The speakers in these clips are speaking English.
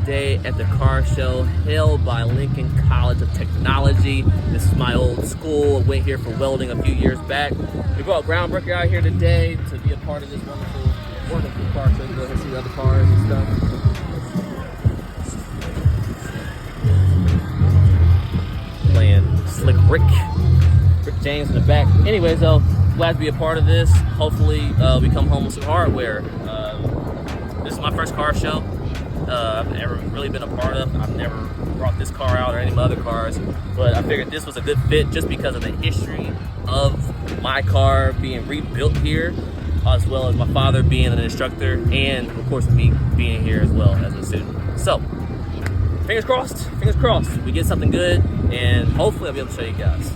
today at the car show held by Lincoln College of Technology. This is my old school. I went here for welding a few years back. We brought GroundBreaker out here today to be a part of this wonderful car show. Go ahead and see the other cars and stuff. Playing Slick Rick James in the back. Anyways, though, glad to be a part of this. Hopefully, we come home with some hardware. This is my first car show I've ever really been a part of. I've never brought this car out or any of my other cars, but I figured this was a good fit just because of the history of my car being rebuilt here, as well as my father being an instructor, and of course me being here as well as a student. So, fingers crossed, we get something good, and hopefully I'll be able to show you guys.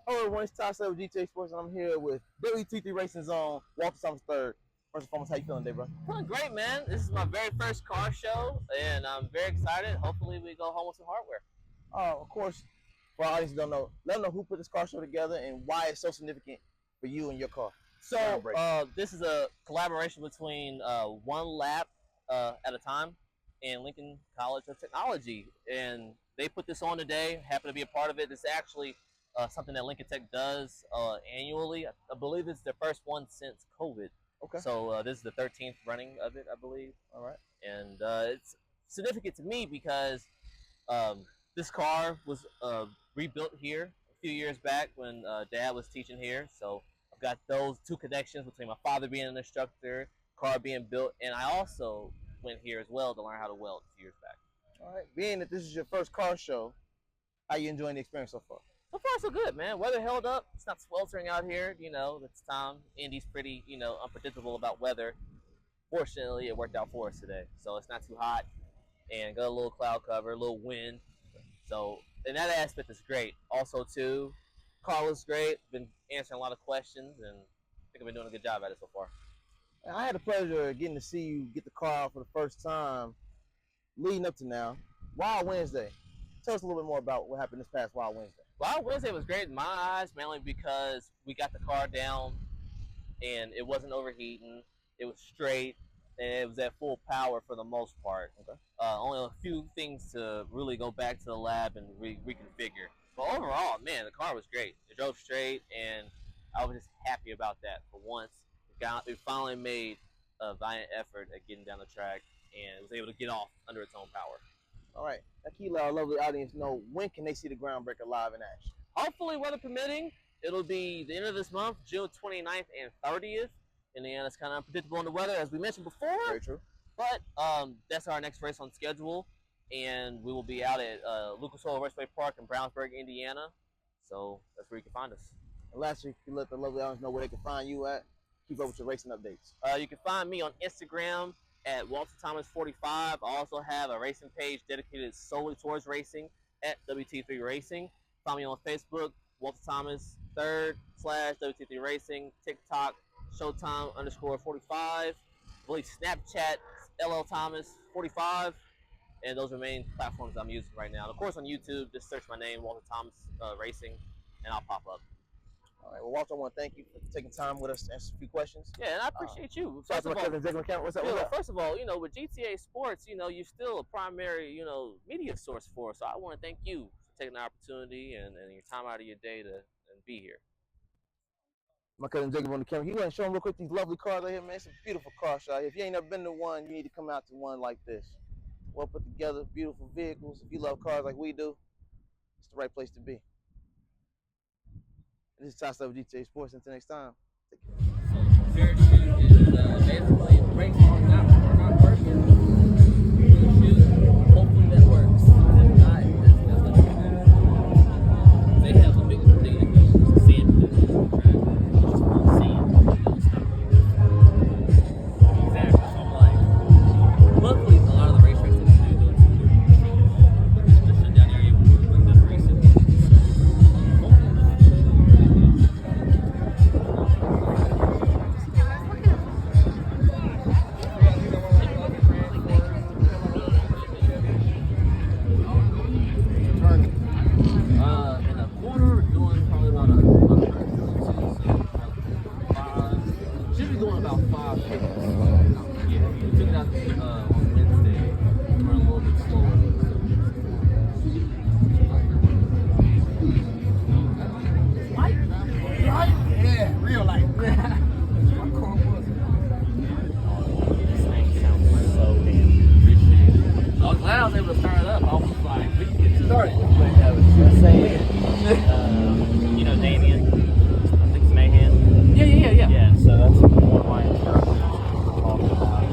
Hello everyone, it's Slatter with GT Sports, and I'm here with WT3 Racing Zone, Walter Thomas III. First and foremost, how you feeling today, bro? Feeling great, man. This is my very first car show, and I'm very excited. Hopefully we go home with some hardware. Of course, for our audience who don't know, let them know who put this car show together and why it's so significant for you and your car. So, this is a collaboration between One Lap at a Time and Lincoln College of Technology, and they put this on today. Happen to be a part of it. It's actually something that Lincoln Tech does annually. I believe it's their first one since COVID. Okay. So this is the 13th running of it, I believe. All right. And it's significant to me because this car was rebuilt here a few years back when Dad was teaching here. So I've got those two connections between my father being an instructor, car being built, and I also went here as well to learn how to weld a few years back. All right. Being that this is your first car show, how you enjoying the experience so far? So far, so good, man. Weather held up. It's not sweltering out here. You know, this time. Indy's pretty, unpredictable about weather. Fortunately, it worked out for us today. So it's not too hot and got a little cloud cover, a little wind. So in that aspect, it's great. Also, too, car looks great. Been answering a lot of questions, and I think I've been doing a good job at it so far. And I had the pleasure of getting to see you get the car out for the first time leading up to now. Wild Wednesday. Tell us a little bit more about what happened this past Wild Wednesday. Wild Wednesday was great in my eyes, mainly because we got the car down and it wasn't overheating. It was straight and it was at full power for the most part. Okay. Only a few things to really go back to the lab and reconfigure. But overall, man, the car was great. It drove straight, and I was just happy about that. For once, it finally made a valiant effort at getting down the track and was able to get off under its own power. All right. Now, can you let our lovely audience know when can they see the GroundBreaker live in action? Hopefully, weather permitting, it'll be the end of this month, June 29th and 30th. In the end, it's kind of unpredictable in the weather, as we mentioned before. Very true. But that's our next race on schedule, and we will be out at Lucas Oil Raceway Park in Brownsburg, Indiana. So that's where you can find us. And lastly, you can let the lovely audience know where they can find you at. Keep up with your racing updates. You can find me on Instagram at Walter Thomas 45. I also have a racing page dedicated solely towards racing at WT3 Racing. Find me on Facebook, Walter Thomas 3rd / WT3 Racing, TikTok, ShowTime_45. I believe Snapchat, LL Thomas 45. And those are the main platforms I'm using right now. And of course on YouTube, just search my name, Walter Thomas Racing, and I'll pop up. All right. Well, Walter, I want to thank you for taking time with us to answer a few questions. Yeah, and I appreciate you. First of all, With GTA Sports, you're still a primary, media source for us. So I want to thank you for taking the opportunity and your time out of your day to be here. My cousin Jacob on the camera. You want to show them real quick these lovely cars right here, man. It's a beautiful car show. If you ain't never been to one, you need to come out to one like this. Well put together, beautiful vehicles. If you love cars like we do, it's the right place to be. This is Slatter with GTA Sports. Until next time. Parachute is basically brakes are not working. Hopefully that works. If not, that's what you do. They have a big thing that goes with sand pit on the track. It's called sand. It'll stop you. Exactly. So I'm like, luckily a lot of the racetracks that we do go to the shutdown area where we're done racing. So hopefully able to start it up, I was like, we can get started. But I was just saying, you know Damien? I think it's Mayhem. Yeah. Yeah, so that's one of my instructors talking about it.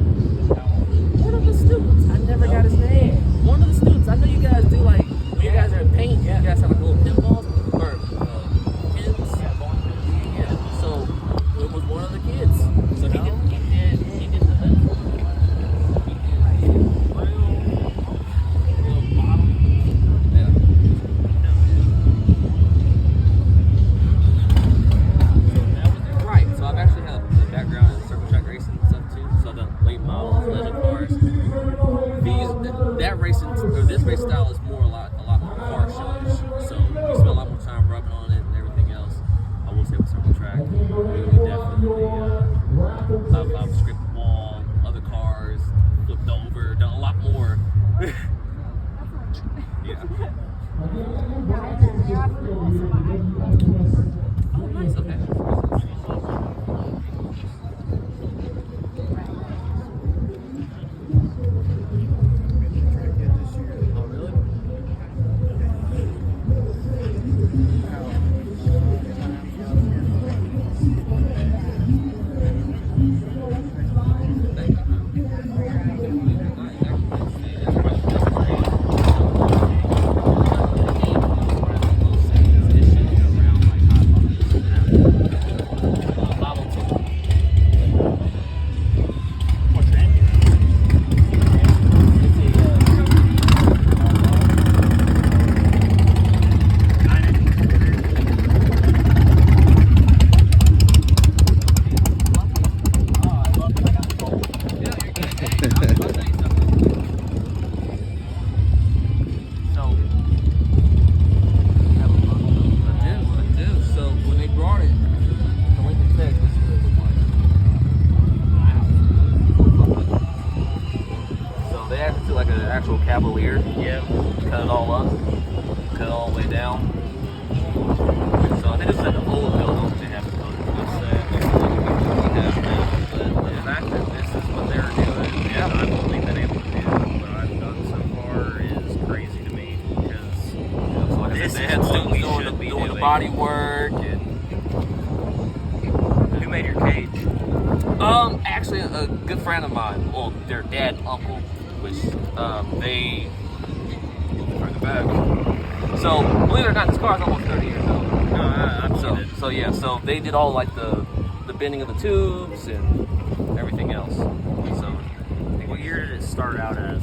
One of the students, I never got his name. One of the students, I know you guys do like, when you guys are in paint, you guys have like little pinballs or pins. Yeah. So it was one of the kids. So he did the bottom. Yeah. Right. So I've actually had a background in circle track racing and stuff too. So I've done late models, legend cars. This race style is a lot more car showish. So you spend a lot more time rubbing on it and everything else. I will say with circle track, we definitely I've scraped the wall, other cars, flipped over, done a lot more. Yeah. Oh, nice. Okay. Cavalier. Yep. Cut it all up. Cut it all the way down. So I think this is like an old build, don't they have to go to But the fact that this is what they're doing, yeah, I've only been able to do what I've done so far is crazy to me because this they is had what students we doing should be the doing. body work and Who made your cage? actually a good friend of mine, well, their dad and uncle, which they From the back. so believe it or not, this car is almost 30 years old. No, I've seen it. So yeah, so they did all like the bending of the tubes and everything else. So What year did it start out as?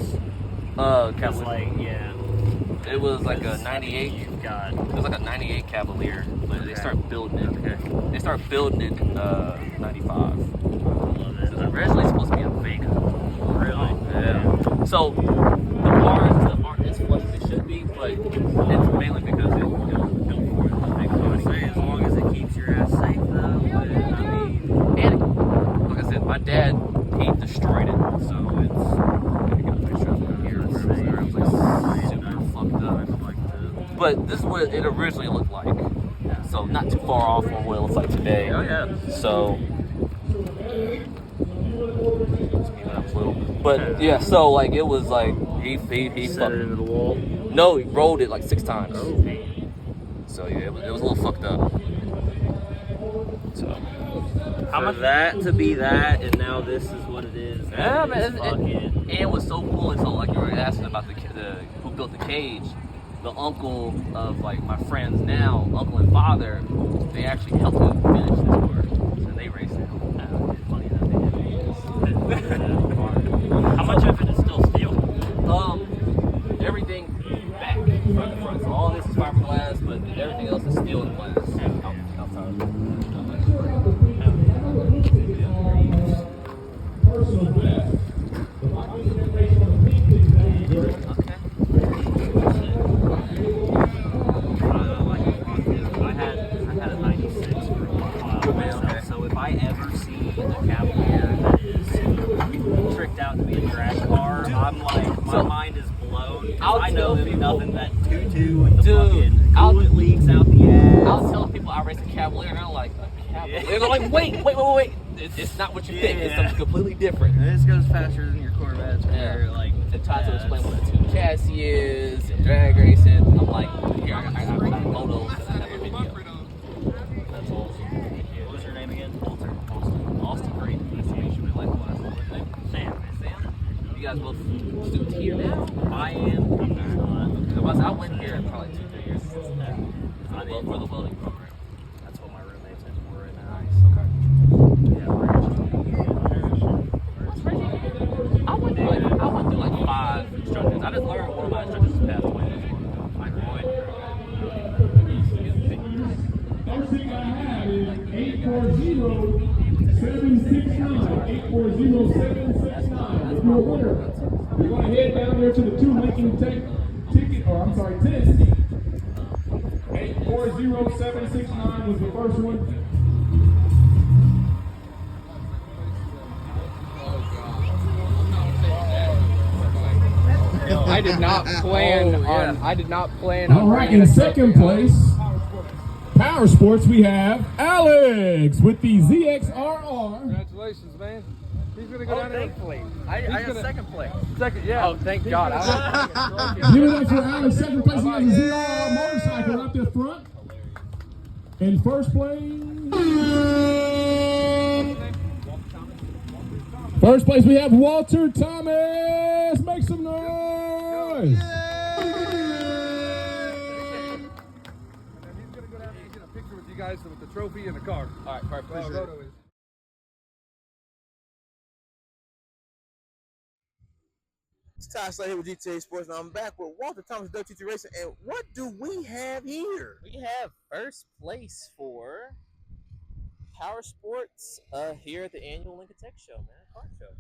Cavalier. Like, yeah. It was like a 98. You've got. It was like a 98 Cavalier, but they Okay. started building it. Okay. They started building it in 95. I love It was it. originally supposed to be a Vega. Really? Yeah. So the bars and stuff aren't as flush as they should be, but it's mainly because it built for it. I would say as long as it keeps your ass safe, though. I mean, And like I said, my dad he destroyed it, so it's. I got a picture of it here. It was like super fucked up. But this is what it originally looked like. So not too far off from what it looks like today. Oh yeah. So when I was little. But yeah, so like it was like he Set it into the wall. No, he rolled it like 6 times. Oh. So yeah, it was a little fucked up. So How much that to be that, and now this is what it is. yeah, That man, is fucking. and what's so cool is so like you were asking about the who built the cage. The uncle of like my friends now, uncle and father, they actually helped him finish this work, and they raced it. It's funny that they did. How much of it is still steel? Everything back, front to front. So all this is fiberglass, but everything else is steel and glass. Outside of it. I had a a Cavalier that is tricked out to be a drag car, I'm like, my mind is blown. I know there's nothing that 2.2 with the fucking coolant leaks out the ass. I'll tell people I race a Cavalier, and I'm like, a Cavalier? And they're like, wait. It's not what you think. It's something completely different. And this goes faster than your Corvettes. Where, like, and trying to explain what a tube chassis is and drag racing. I'm like, here, I got photos and I have a video. That's awesome. What was your name again? Walter. Austin, great. Nice to meet you. Really like the last one. Sam. You guys both students here now? I am. I went here probably 2-3 years ago. I did for the welding program. That's what my roommate's in for right now. Nice. Okay. Yeah, we're I went through like 5 instructors. I just learned one of my instructors this past week. Mike Roy. First thing I have is 840-769. 840-769. If you're a winner, we're going to head down there to the 2 Lincoln test. 840-769 was the first one. I did not plan on. I did not plan on. All right, in second place, Power Sports, we have Alex with the ZXRR. Congratulations, man. He's gonna go down there. Thankfully. I got second place. Second, yeah. Oh, thank God. Give it up for Alex. Second place, he has a ZXRR motorcycle up there front. In first place, we have Walter Thomas. Make some noise. He's gonna go down there and get a picture with you guys with the trophy and the car. All right, perfect. It's Ty Slatter here with GT3 Sports, and I'm back with Walter Thomas, WT3 Racing. And what do we have here? We have first place for Power Sports here at the annual Lincoln Tech Show, man. Car show.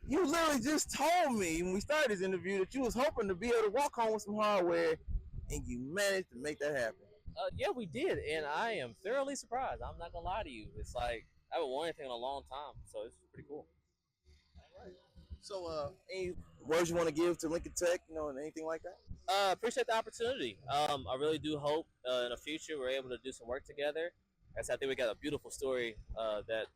You literally just told me when we started this interview that you was hoping to be able to walk home with some hardware, and you managed to make that happen. Yeah, we did, and I am thoroughly surprised. I'm not gonna lie to you. It's like I haven't won anything in a long time, so it's pretty cool. So, any words you want to give to Lincoln Tech, and anything like that? Appreciate the opportunity. I really do hope in the future we're able to do some work together. I think we got a beautiful story that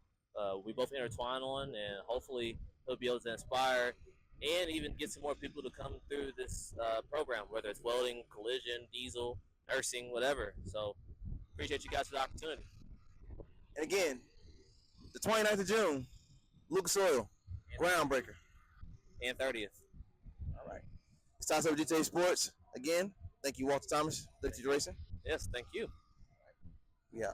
we both intertwine on, and hopefully he'll be able to inspire and even get some more people to come through this program, whether it's welding, collision, diesel, nursing, whatever. So appreciate you guys for the opportunity. And again, the 29th of June, Lucas Oil, GroundBreaker. And 30th. All right. It's Ty Slatter with GT3 Sports. Again, thank you, Walter Thomas, WT3 Racing. Yes, thank you. Yeah.